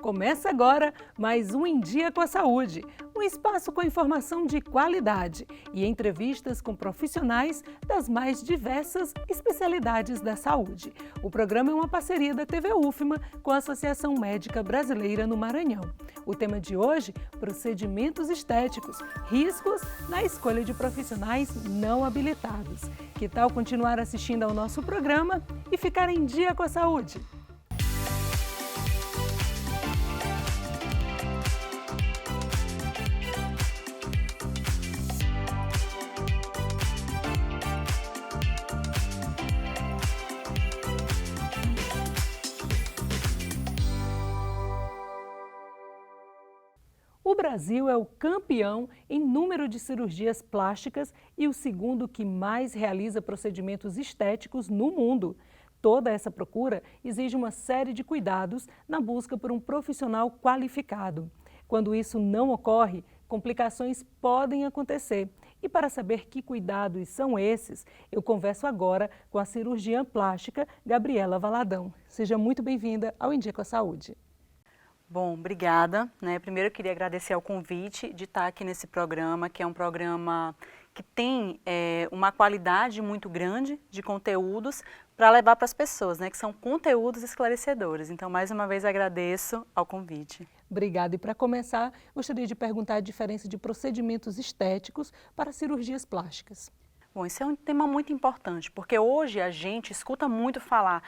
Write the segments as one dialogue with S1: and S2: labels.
S1: Começa agora mais um Em Dia com a Saúde, um espaço com informação de qualidade e entrevistas com profissionais das mais diversas especialidades da saúde. O programa é uma parceria da TV UFMA com a Associação Médica Brasileira no Maranhão. O tema de hoje, procedimentos estéticos, riscos na escolha de profissionais não habilitados. Que tal continuar assistindo ao nosso programa e ficar em dia com a saúde? O Brasil é o campeão em número de cirurgias plásticas e o segundo que mais realiza procedimentos estéticos no mundo. Toda essa procura exige uma série de cuidados na busca por um profissional qualificado. Quando isso não ocorre, complicações podem acontecer. E para saber que cuidados são esses, eu converso agora com a cirurgiã plástica Gabriela Valadão. Seja muito bem-vinda ao Em Dia com a Saúde.
S2: Bom, obrigada. Primeiro eu queria agradecer ao convite de estar aqui nesse programa, que é um programa que tem uma qualidade muito grande de conteúdos para levar para as pessoas, que são conteúdos esclarecedores. Então, mais uma vez, agradeço ao convite.
S1: Obrigada. E para começar, gostaria de perguntar a diferença de procedimentos estéticos para cirurgias plásticas.
S2: Bom, isso é um tema muito importante, porque hoje a gente escuta muito falar,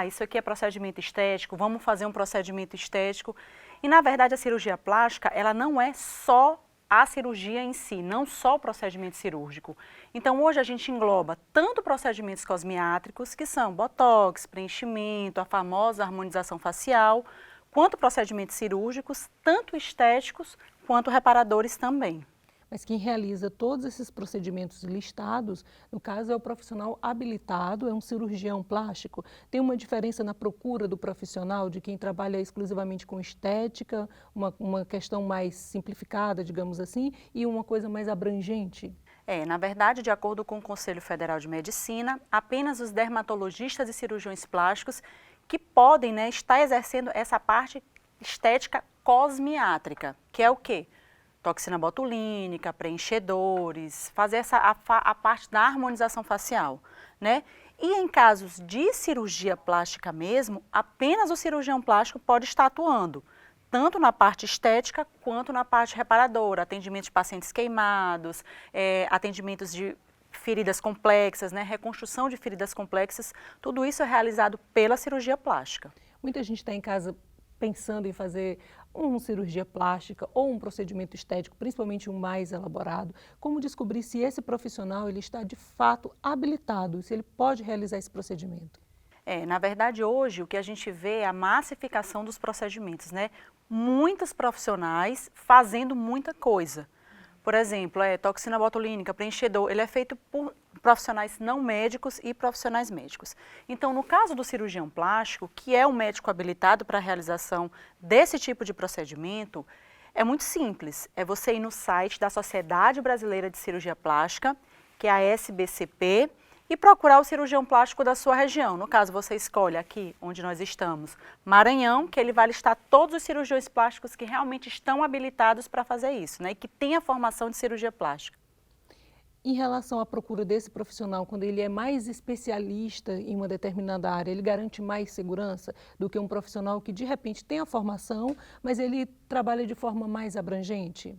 S2: isso aqui é procedimento estético, vamos fazer um procedimento estético. E, na verdade, a cirurgia plástica, ela não é só a cirurgia em si, não só o procedimento cirúrgico. Então, hoje a gente engloba tanto procedimentos cosmiátricos, que são botox, preenchimento, a famosa harmonização facial, quanto procedimentos cirúrgicos, tanto estéticos quanto reparadores também.
S1: Mas quem realiza todos esses procedimentos listados, no caso, é o profissional habilitado, é um cirurgião plástico. Tem uma diferença na procura do profissional, de quem trabalha exclusivamente com estética, uma questão mais simplificada, digamos assim, e uma coisa mais abrangente?
S2: Na verdade, de acordo com o Conselho Federal de Medicina, apenas os dermatologistas e cirurgiões plásticos que podem estar exercendo essa parte estética cosmiátrica, que é o quê? Toxina botulínica, preenchedores, fazer a parte da harmonização facial, E em casos de cirurgia plástica mesmo, apenas o cirurgião plástico pode estar atuando, tanto na parte estética quanto na parte reparadora, atendimento de pacientes queimados, atendimentos de feridas complexas, reconstrução de feridas complexas, tudo isso é realizado pela cirurgia plástica.
S1: Muita gente está em casa pensando em fazer uma cirurgia plástica ou um procedimento estético, principalmente um mais elaborado. Como descobrir se esse profissional ele está de fato habilitado, se ele pode realizar esse procedimento?
S2: Na verdade, hoje o que a gente vê é a massificação dos procedimentos, Muitos profissionais fazendo muita coisa. Por exemplo, toxina botulínica, preenchedor, ele é feito por profissionais não médicos e profissionais médicos. Então, no caso do cirurgião plástico, que é um médico habilitado para a realização desse tipo de procedimento, é muito simples. É você ir no site da Sociedade Brasileira de Cirurgia Plástica, que é a SBCP, e procurar o cirurgião plástico da sua região. No caso, você escolhe aqui, onde nós estamos, Maranhão, que ele vai listar todos os cirurgiões plásticos que realmente estão habilitados para fazer isso, e que têm a formação de cirurgia plástica.
S1: Em relação à procura desse profissional, quando ele é mais especialista em uma determinada área, ele garante mais segurança do que um profissional que, de repente, tem a formação, mas ele trabalha de forma mais abrangente?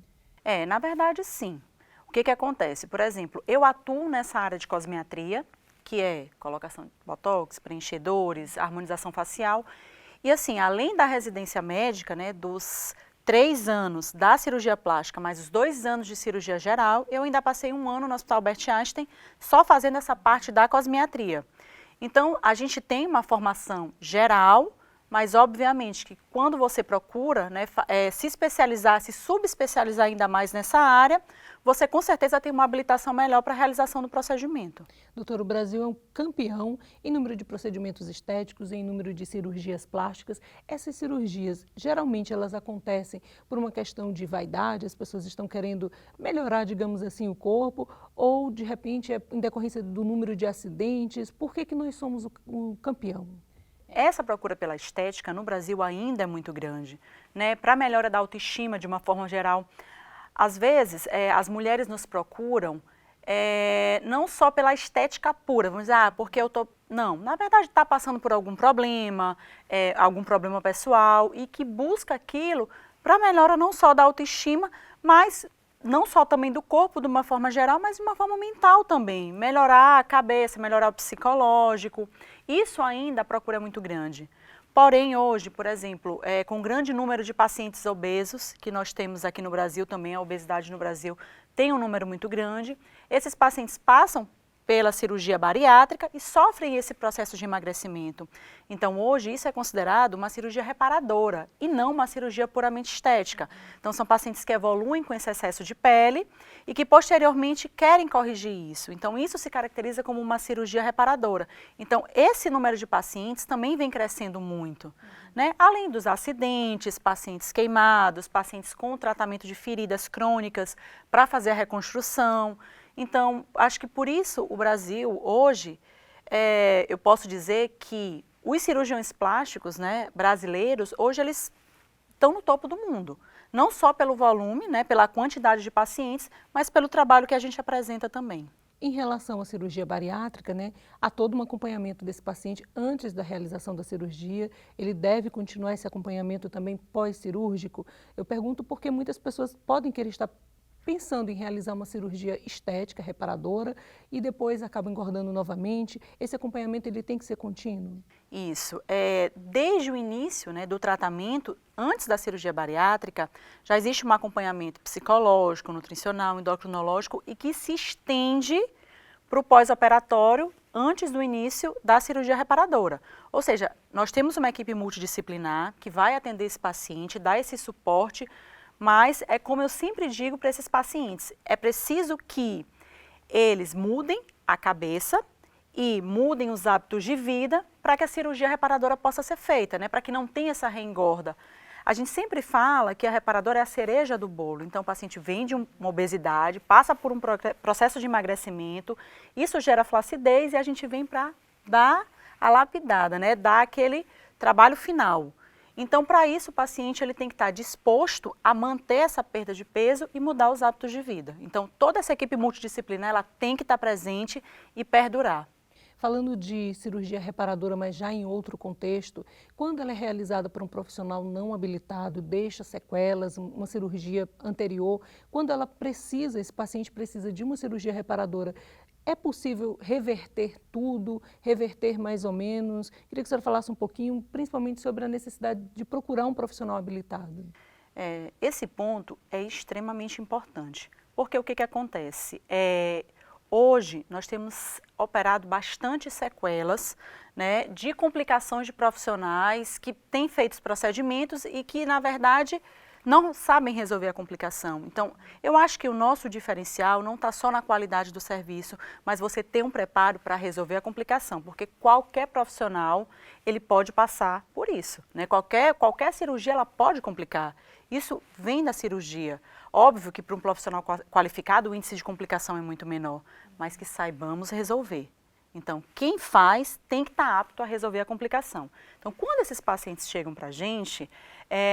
S2: Na verdade, sim. O que acontece? Por exemplo, eu atuo nessa área de cosmiatria, que é colocação de botox, preenchedores, harmonização facial. E assim, além da residência médica, dos 3 anos da cirurgia plástica, mais os 2 anos de cirurgia geral, eu ainda passei 1 ano no Hospital Albert Einstein só fazendo essa parte da cosmiatria. Então, a gente tem uma formação geral, mas obviamente que quando você procura se especializar, se subespecializar ainda mais nessa área, você com certeza tem uma habilitação melhor para a realização do procedimento.
S1: Doutor, o Brasil é um campeão em número de procedimentos estéticos, em número de cirurgias plásticas. Essas cirurgias, geralmente, elas acontecem por uma questão de vaidade, as pessoas estão querendo melhorar, digamos assim, o corpo, ou, de repente, é em decorrência do número de acidentes. Por que nós somos o campeão?
S2: Essa procura pela estética no Brasil ainda é muito grande, né? Para a melhora da autoestima de uma forma geral. Às vezes, as mulheres nos procuram não só pela estética pura, vamos dizer, porque eu tô... Não, na verdade está passando por algum problema pessoal e que busca aquilo para melhora não só da autoestima, mas não só também do corpo de uma forma geral, mas de uma forma mental também. Melhorar a cabeça, melhorar o psicológico. Isso ainda a procura é muito grande. Porém, hoje, por exemplo, com o grande número de pacientes obesos que nós temos aqui no Brasil, também a obesidade no Brasil tem um número muito grande, esses pacientes passam pela cirurgia bariátrica e sofrem esse processo de emagrecimento. Então, hoje, isso é considerado uma cirurgia reparadora e não uma cirurgia puramente estética. Então, são pacientes que evoluem com esse excesso de pele e que, posteriormente, querem corrigir isso. Então, isso se caracteriza como uma cirurgia reparadora. Então, esse número de pacientes também vem crescendo muito, né? Além dos acidentes, pacientes queimados, pacientes com tratamento de feridas crônicas para fazer a reconstrução. Então, acho que por isso o Brasil, hoje, eu posso dizer que os cirurgiões plásticos, né, brasileiros, hoje eles estão no topo do mundo. Não só pelo volume, né, pela quantidade de pacientes, mas pelo trabalho que a gente apresenta também.
S1: Em relação à cirurgia bariátrica, né, há todo um acompanhamento desse paciente antes da realização da cirurgia. Ele deve continuar esse acompanhamento também pós-cirúrgico? Eu pergunto porque muitas pessoas podem querer estar pensando em realizar uma cirurgia estética, reparadora, e depois acaba engordando novamente. Esse acompanhamento ele tem que ser contínuo?
S2: Isso. Desde o início, né, do tratamento, antes da cirurgia bariátrica, já existe um acompanhamento psicológico, nutricional, endocrinológico e que se estende para o pós-operatório antes do início da cirurgia reparadora. Ou seja, nós temos uma equipe multidisciplinar que vai atender esse paciente, dar esse suporte. Mas é como eu sempre digo para esses pacientes, é preciso que eles mudem a cabeça e mudem os hábitos de vida para que a cirurgia reparadora possa ser feita, né? Para que não tenha essa reengorda. A gente sempre fala que a reparadora é a cereja do bolo, então o paciente vem de uma obesidade, passa por um processo de emagrecimento, isso gera flacidez e a gente vem para dar a lapidada, né? Dar aquele trabalho final. Então, para isso, o paciente ele tem que estar disposto a manter essa perda de peso e mudar os hábitos de vida. Então, toda essa equipe multidisciplinar ela tem que estar presente e perdurar.
S1: Falando de cirurgia reparadora, mas já em outro contexto, quando ela é realizada por um profissional não habilitado, deixa sequelas, uma cirurgia anterior, quando ela precisa, esse paciente precisa de uma cirurgia reparadora, é possível reverter tudo, reverter mais ou menos? Queria que a senhora falasse um pouquinho, principalmente sobre a necessidade de procurar um profissional habilitado.
S2: Esse ponto é extremamente importante, porque o que acontece? Hoje nós temos operado bastante sequelas, né, de complicações de profissionais que têm feito os procedimentos e que, na verdade, não sabem resolver a complicação. Então, eu acho que o nosso diferencial não está só na qualidade do serviço, mas você ter um preparo para resolver a complicação, porque qualquer profissional, ele pode passar por isso, né? Qualquer cirurgia, ela pode complicar. Isso vem da cirurgia. Óbvio que para um profissional qualificado, o índice de complicação é muito menor, mas que saibamos resolver. Então, quem faz tem que estar apto a resolver a complicação. Então, quando esses pacientes chegam para a gente,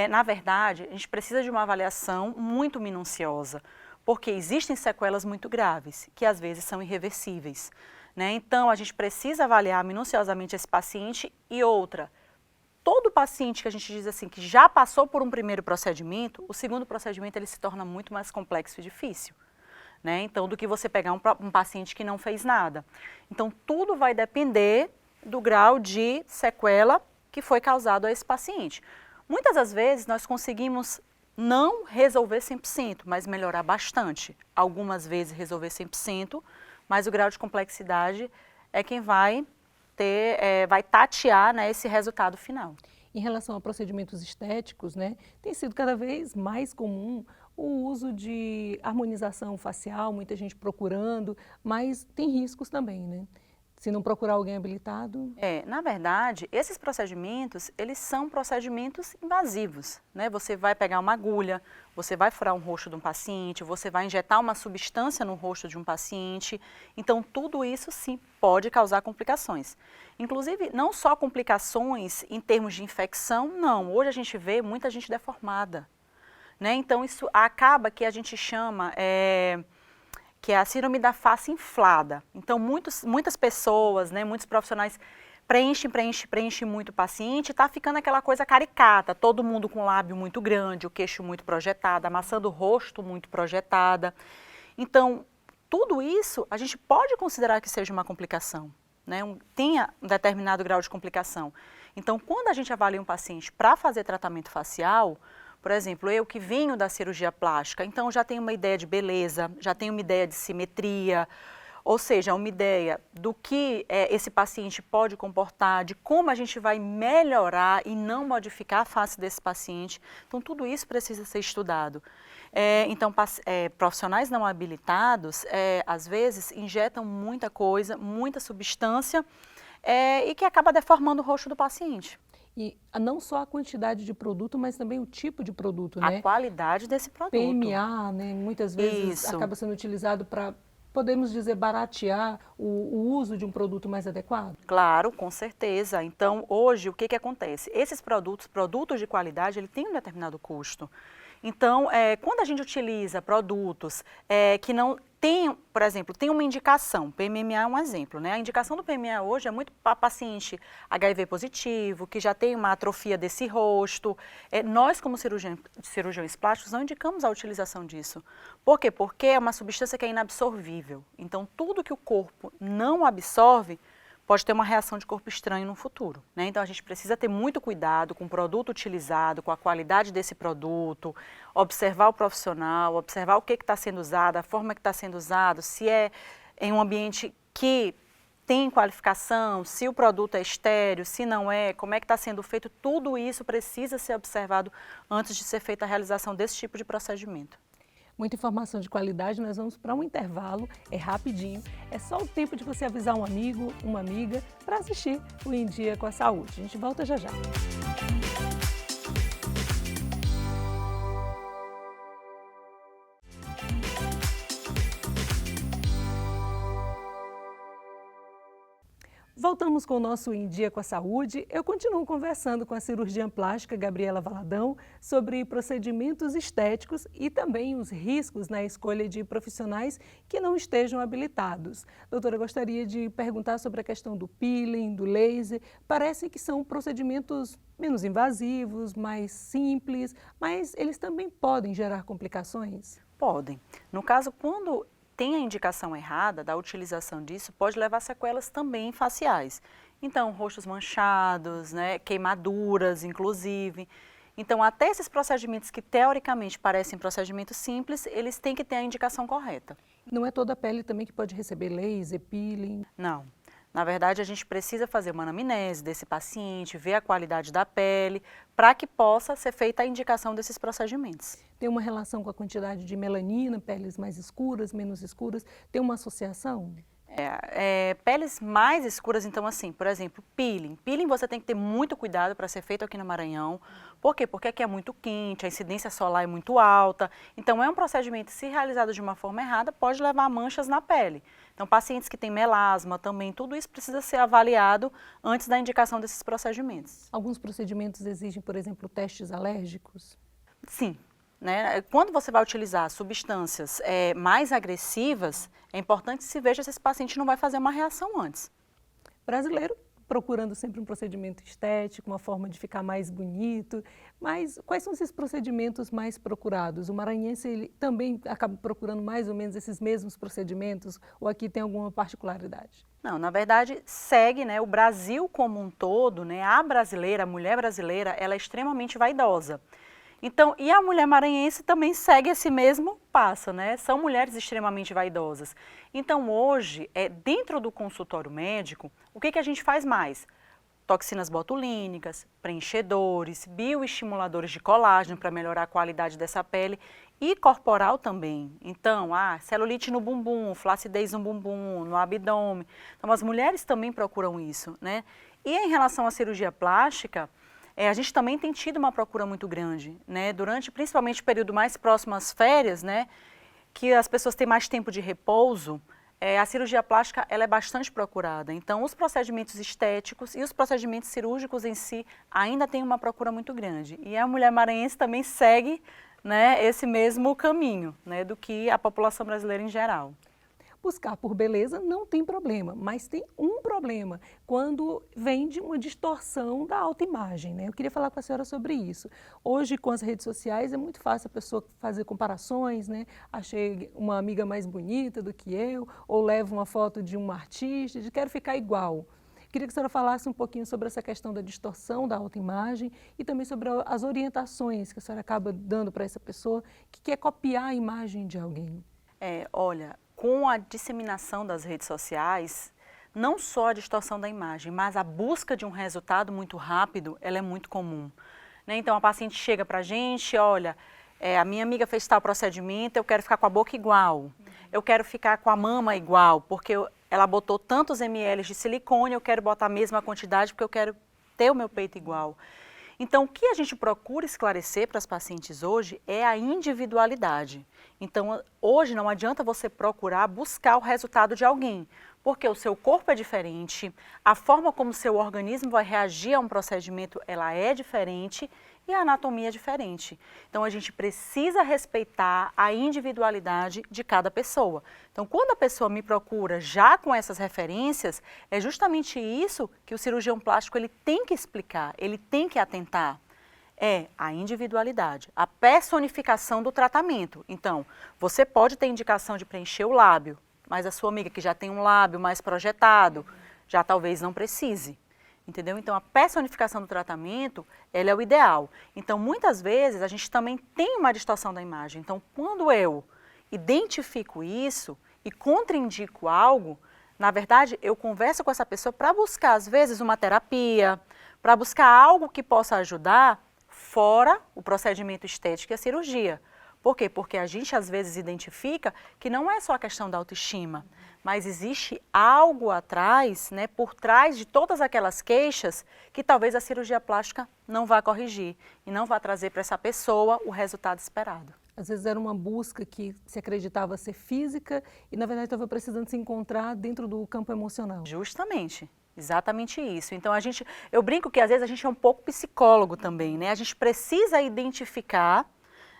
S2: na verdade, a gente precisa de uma avaliação muito minuciosa, porque existem sequelas muito graves, que às vezes são irreversíveis, né? Então, a gente precisa avaliar minuciosamente esse paciente e outra. Todo paciente que a gente diz assim, que já passou por um primeiro procedimento, o segundo procedimento ele se torna muito mais complexo e difícil. Né? Então, do que você pegar um paciente que não fez nada. Então, tudo vai depender do grau de sequela que foi causado a esse paciente. Muitas das vezes, nós conseguimos não resolver 100%, mas melhorar bastante. Algumas vezes resolver 100%, mas o grau de complexidade é quem vai tatear, né, esse resultado final.
S1: Em relação a procedimentos estéticos, né, tem sido cada vez mais comum o uso de harmonização facial, muita gente procurando, mas tem riscos também, né? Se não procurar alguém habilitado?
S2: Na verdade, esses procedimentos, eles são procedimentos invasivos, né? Você vai pegar uma agulha, você vai furar um rosto de um paciente, você vai injetar uma substância no rosto de um paciente. Então, tudo isso sim pode causar complicações. Inclusive, não só complicações em termos de infecção, não. Hoje a gente vê muita gente deformada, né? Então, isso acaba que a gente chama... que é a síndrome da face inflada. Então, muitas pessoas, né, muitos profissionais preenchem muito o paciente e está ficando aquela coisa caricata, todo mundo com o lábio muito grande, o queixo muito projetado, a maçã do rosto muito projetada. Então, tudo isso a gente pode considerar que seja uma complicação, né, tenha um determinado grau de complicação. Então, quando a gente avalia um paciente para fazer tratamento facial, por exemplo, eu que venho da cirurgia plástica, então já tenho uma ideia de beleza, já tenho uma ideia de simetria, ou seja, uma ideia do que esse paciente pode comportar, de como a gente vai melhorar e não modificar a face desse paciente. Então, tudo isso precisa ser estudado. Então, profissionais não habilitados, às vezes, injetam muita coisa, muita substância, e que acaba deformando o rosto do paciente.
S1: E não só a quantidade de produto, mas também o tipo de produto, né?
S2: A qualidade desse produto.
S1: PMA, né? Muitas vezes acaba sendo utilizado para, podemos dizer, baratear o uso de um produto mais adequado?
S2: Claro, com certeza. Então, hoje, o que acontece? Esses produtos de qualidade, ele tem um determinado custo. Então, quando a gente utiliza produtos que não tem, por exemplo, tem uma indicação, PMMA é um exemplo, né? A indicação do PMMA hoje é muito para paciente HIV positivo, que já tem uma atrofia desse rosto. Nós, como cirurgiões plásticos, não indicamos a utilização disso. Por quê? Porque é uma substância que é inabsorvível. Então, tudo que o corpo não absorve pode ter uma reação de corpo estranho no futuro, né? Então, a gente precisa ter muito cuidado com o produto utilizado, com a qualidade desse produto, observar o profissional, observar o que está sendo usado, a forma que está sendo usado, se é em um ambiente que tem qualificação, se o produto é estéril, se não é, como é que está sendo feito, tudo isso precisa ser observado antes de ser feita a realização desse tipo de procedimento.
S1: Muita informação de qualidade, nós vamos para um intervalo, é rapidinho, é só o tempo de você avisar um amigo, uma amiga, para assistir o Em Dia com a Saúde. A gente volta já já. Voltamos com o nosso Em Dia com a Saúde. Eu continuo conversando com a cirurgiã plástica Gabriela Valadão sobre procedimentos estéticos e também os riscos na escolha de profissionais que não estejam habilitados. Doutora, eu gostaria de perguntar sobre a questão do peeling, do laser. Parece que são procedimentos menos invasivos, mais simples, mas eles também podem gerar complicações?
S2: Podem. No caso, quando tem a indicação errada da utilização disso, pode levar sequelas também faciais. Então, rostos manchados, né, queimaduras, inclusive. Então, até esses procedimentos que teoricamente parecem procedimentos simples, eles têm que ter a indicação correta.
S1: Não é toda a pele também que pode receber laser, peeling?
S2: Não. Na verdade, a gente precisa fazer uma anamnese desse paciente, ver a qualidade da pele, para que possa ser feita a indicação desses procedimentos.
S1: Tem uma relação com a quantidade de melanina, peles mais escuras, menos escuras? Tem uma associação?
S2: Peles mais escuras, então assim, por exemplo, peeling. Peeling você tem que ter muito cuidado para ser feito aqui no Maranhão. Por quê? Porque aqui é muito quente, a incidência solar é muito alta. Então é um procedimento, se realizado de uma forma errada, pode levar a manchas na pele. Então pacientes que têm melasma também, tudo isso precisa ser avaliado antes da indicação desses procedimentos.
S1: Alguns procedimentos exigem, por exemplo, testes alérgicos?
S2: Sim. Né? Quando você vai utilizar substâncias mais agressivas, é importante que se veja se esse paciente não vai fazer uma reação antes.
S1: Brasileiro procurando sempre um procedimento estético, uma forma de ficar mais bonito, mas quais são esses procedimentos mais procurados? O maranhense ele também acaba procurando mais ou menos esses mesmos procedimentos ou aqui tem alguma particularidade?
S2: Não, na verdade segue, né, o Brasil como um todo, né, a mulher brasileira, ela é extremamente vaidosa. Então, e a mulher maranhense também segue esse mesmo passo, né? São mulheres extremamente vaidosas. Então, hoje, dentro do consultório médico, o que a gente faz mais? toxinas botulínicas, preenchedores, bioestimuladores de colágeno para melhorar a qualidade dessa pele e corporal também. Então, celulite no bumbum, flacidez no bumbum, no abdômen. Então, as mulheres também procuram isso, né? E em relação à cirurgia plástica, a gente também tem tido uma procura muito grande, né? Durante, principalmente, o período mais próximo às férias, né? Que as pessoas têm mais tempo de repouso, a cirurgia plástica ela é bastante procurada. Então, os procedimentos estéticos e os procedimentos cirúrgicos em si ainda têm uma procura muito grande. E a mulher maranhense também segue, né, esse mesmo caminho, né, do que a população brasileira em geral.
S1: Buscar por beleza não tem problema, mas tem um problema quando vem de uma distorção da autoimagem, né? Eu queria falar com a senhora sobre isso. Hoje, com as redes sociais, é muito fácil a pessoa fazer comparações, né? Achei uma amiga mais bonita do que eu, ou levo uma foto de um artista, de quero ficar igual. Queria que a senhora falasse um pouquinho sobre essa questão da distorção da autoimagem e também sobre as orientações que a senhora acaba dando para essa pessoa que quer copiar a imagem de alguém.
S2: Olha, com a disseminação das redes sociais, não só a distorção da imagem, mas a busca de um resultado muito rápido, ela é muito comum, né? Então, a paciente chega para a gente, olha, a minha amiga fez tal procedimento, eu quero ficar com a boca igual, eu quero ficar com a mama igual, porque ela botou tantos ml de silicone, eu quero botar a mesma quantidade porque eu quero ter o meu peito igual. Então, o que a gente procura esclarecer para as pacientes hoje é a individualidade. Então, hoje não adianta você procurar buscar o resultado de alguém, porque o seu corpo é diferente, a forma como o seu organismo vai reagir a um procedimento, ela é diferente e a anatomia é diferente. Então, a gente precisa respeitar a individualidade de cada pessoa. Então, quando a pessoa me procura já com essas referências, é justamente isso que o cirurgião plástico ele tem que explicar, ele tem que atentar. É a individualidade, a personificação do tratamento. Então, você pode ter indicação de preencher o lábio, mas a sua amiga que já tem um lábio mais projetado, já talvez não precise. Entendeu? Então, a personificação do tratamento, ela é o ideal. Então, muitas vezes, a gente também tem uma distorção da imagem. Então, quando eu identifico isso e contraindico algo, na verdade, eu converso com essa pessoa para buscar, às vezes, uma terapia, para buscar algo que possa ajudar fora o procedimento estético e a cirurgia. Por quê? Porque a gente, às vezes, identifica que não é só a questão da autoestima, mas existe algo atrás, né, por trás de todas aquelas queixas que talvez a cirurgia plástica não vá corrigir e não vá trazer para essa pessoa o resultado esperado.
S1: Às vezes era uma busca que se acreditava ser física e, na verdade, estava precisando se encontrar dentro do campo emocional.
S2: Justamente. Exatamente isso. Então, eu brinco que às vezes a gente é um pouco psicólogo também, né? A gente precisa identificar,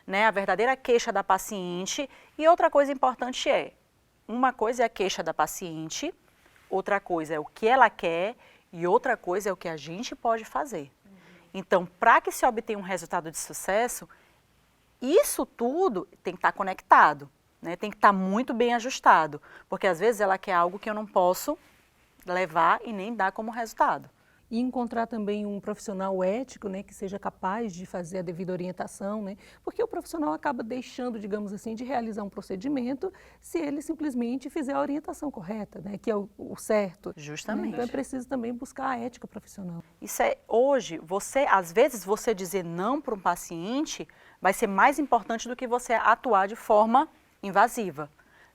S2: né, a verdadeira queixa da paciente e outra coisa importante uma coisa é a queixa da paciente, outra coisa é o que ela quer e outra coisa é o que a gente pode fazer. Então, para que se obtenha um resultado de sucesso, isso tudo tem que estar conectado, né? Tem que estar muito bem ajustado, porque às vezes ela quer algo que eu não posso levar e nem dar como resultado.
S1: E encontrar também um profissional ético, né, que seja capaz de fazer a devida orientação, né, porque o profissional acaba deixando, digamos assim, de realizar um procedimento se ele simplesmente fizer a orientação correta, né, que é o certo.
S2: Justamente.
S1: Né? Então é preciso também buscar a ética profissional.
S2: Isso hoje, às vezes você dizer não para um paciente vai ser mais importante do que você atuar de forma invasiva.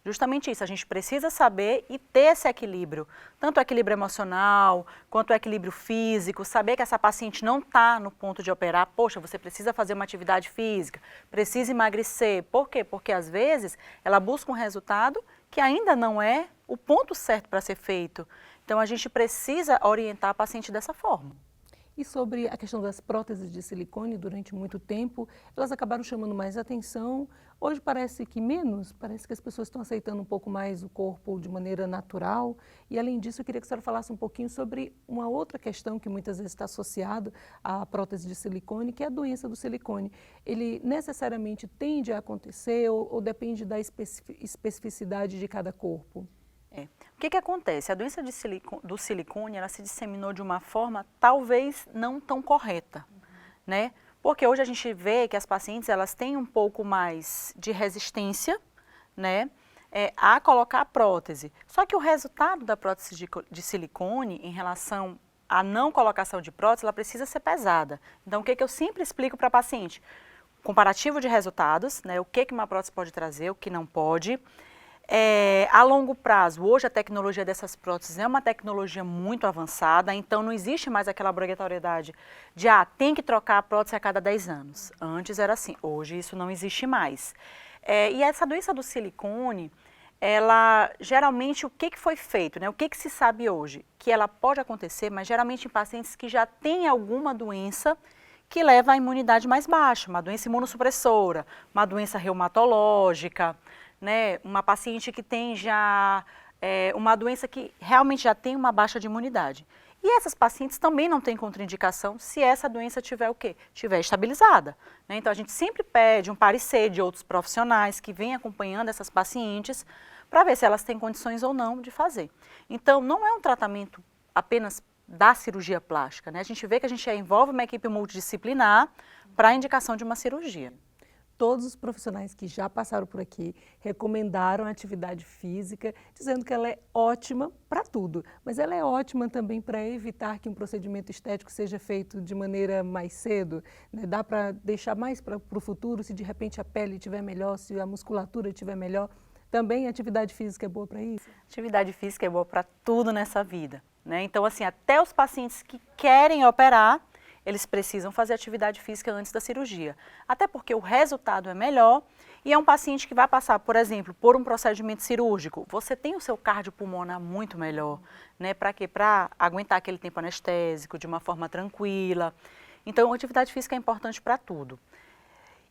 S2: Justamente isso, a gente precisa saber e ter esse equilíbrio, tanto o equilíbrio emocional, quanto o equilíbrio físico, saber que essa paciente não está no ponto de operar, poxa, você precisa fazer uma atividade física, precisa emagrecer. Por quê? Porque às vezes ela busca um resultado que ainda não é o ponto certo para ser feito. Então a gente precisa orientar a paciente dessa forma.
S1: E sobre a questão das próteses de silicone, durante muito tempo, elas acabaram chamando mais atenção. Hoje parece que menos, parece que as pessoas estão aceitando um pouco mais o corpo de maneira natural. E além disso, eu queria que a senhora falasse um pouquinho sobre uma outra questão que muitas vezes está associada à prótese de silicone, que é a doença do silicone. Ele necessariamente tende a acontecer ou depende da especificidade de cada corpo?
S2: O que acontece? A doença do silicone, ela se disseminou de uma forma talvez não tão correta, né? Porque hoje a gente vê que as pacientes, elas têm um pouco mais de resistência, né, a colocar a prótese. Só que o resultado da prótese de silicone em relação a não colocação de prótese, ela precisa ser pesada. Então, o que eu sempre explico para a paciente? Comparativo de resultados, né? O que uma prótese pode trazer, o que não pode. A longo prazo, hoje a tecnologia dessas próteses é uma tecnologia muito avançada, então não existe mais aquela obrigatoriedade de tem que trocar a prótese a cada 10 anos. Antes era assim, hoje isso não existe mais. E essa doença do silicone, ela geralmente, o que foi feito, né? O que se sabe hoje? Que ela pode acontecer, mas geralmente em pacientes que já têm alguma doença que leva à imunidade mais baixa, uma doença imunossupressora, uma doença reumatológica, né? Uma paciente que tem já uma doença que realmente já tem uma baixa de imunidade. E essas pacientes também não têm contraindicação se essa doença tiver o quê? Tiver estabilizada, né? Então a gente sempre pede um parecer de outros profissionais que vêm acompanhando essas pacientes para ver se elas têm condições ou não de fazer. Então não é um tratamento apenas da cirurgia plástica, né? A gente vê que a gente envolve uma equipe multidisciplinar para a indicação de uma cirurgia.
S1: Todos os profissionais que já passaram por aqui recomendaram a atividade física, dizendo que ela é ótima para tudo, mas ela é ótima também para evitar que um procedimento estético seja feito de maneira mais cedo, né? Dá para deixar mais para o futuro, se de repente a pele estiver melhor, se a musculatura estiver melhor. Também a atividade física é boa para isso?
S2: Atividade física é boa para tudo nessa vida, né? Então, assim, até os pacientes que querem operar, eles precisam fazer atividade física antes da cirurgia. Até porque o resultado é melhor e é um paciente que vai passar, por exemplo, por um procedimento cirúrgico. Você tem o seu cardiopulmonar muito melhor, né? Para quê? Para aguentar aquele tempo anestésico de uma forma tranquila. Então, a atividade física é importante para tudo.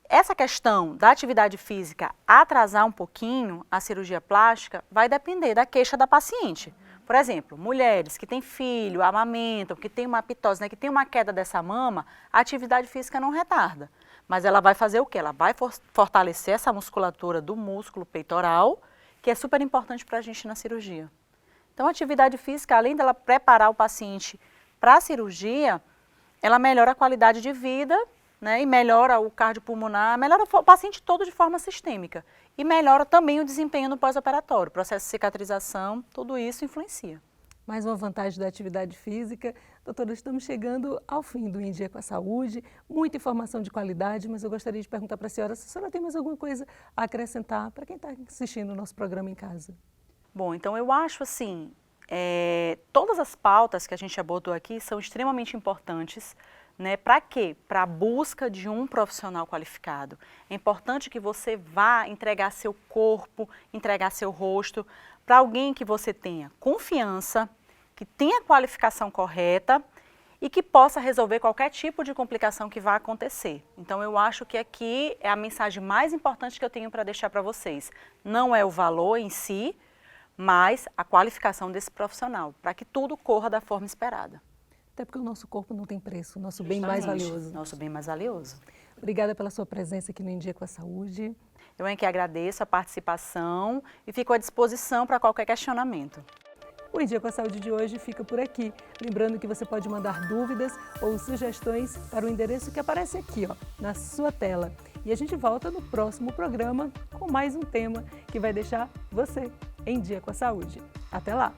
S2: Essa questão da atividade física atrasar um pouquinho a cirurgia plástica vai depender da queixa da paciente. Por exemplo, mulheres que têm filho, amamentam, que têm uma apitose, né, que tem uma queda dessa mama, a atividade física não retarda. Mas ela vai fazer o quê? Ela vai fortalecer essa musculatura do músculo peitoral, que é super importante para a gente na cirurgia. Então, a atividade física, além dela preparar o paciente para a cirurgia, ela melhora a qualidade de vida, né, e melhora o cardiopulmonar, melhora o paciente todo de forma sistêmica. E melhora também o desempenho no pós-operatório, processo de cicatrização, tudo isso influencia.
S1: Mais uma vantagem da atividade física. Doutora, estamos chegando ao fim do Em Dia com a Saúde, muita informação de qualidade, mas eu gostaria de perguntar para a senhora se a senhora tem mais alguma coisa a acrescentar para quem está assistindo o nosso programa em casa.
S2: Bom, então eu acho assim, todas as pautas que a gente abordou aqui são extremamente importantes. Né? Para quê? Para a busca de um profissional qualificado. É importante que você vá entregar seu corpo, entregar seu rosto para alguém que você tenha confiança, que tenha a qualificação correta e que possa resolver qualquer tipo de complicação que vá acontecer. Então eu acho que aqui é a mensagem mais importante que eu tenho para deixar para vocês. Não é o valor em si, mas a qualificação desse profissional, para que tudo corra da forma esperada.
S1: Até porque o nosso corpo não tem preço, o nosso bem mais valioso.
S2: Nosso bem mais valioso.
S1: Obrigada pela sua presença aqui no Em Dia com a Saúde.
S2: Eu é que agradeço a participação e fico à disposição para qualquer questionamento.
S1: O Em Dia com a Saúde de hoje fica por aqui. Lembrando que você pode mandar dúvidas ou sugestões para o endereço que aparece aqui, ó, na sua tela. E a gente volta no próximo programa com mais um tema que vai deixar você em dia com a saúde. Até lá!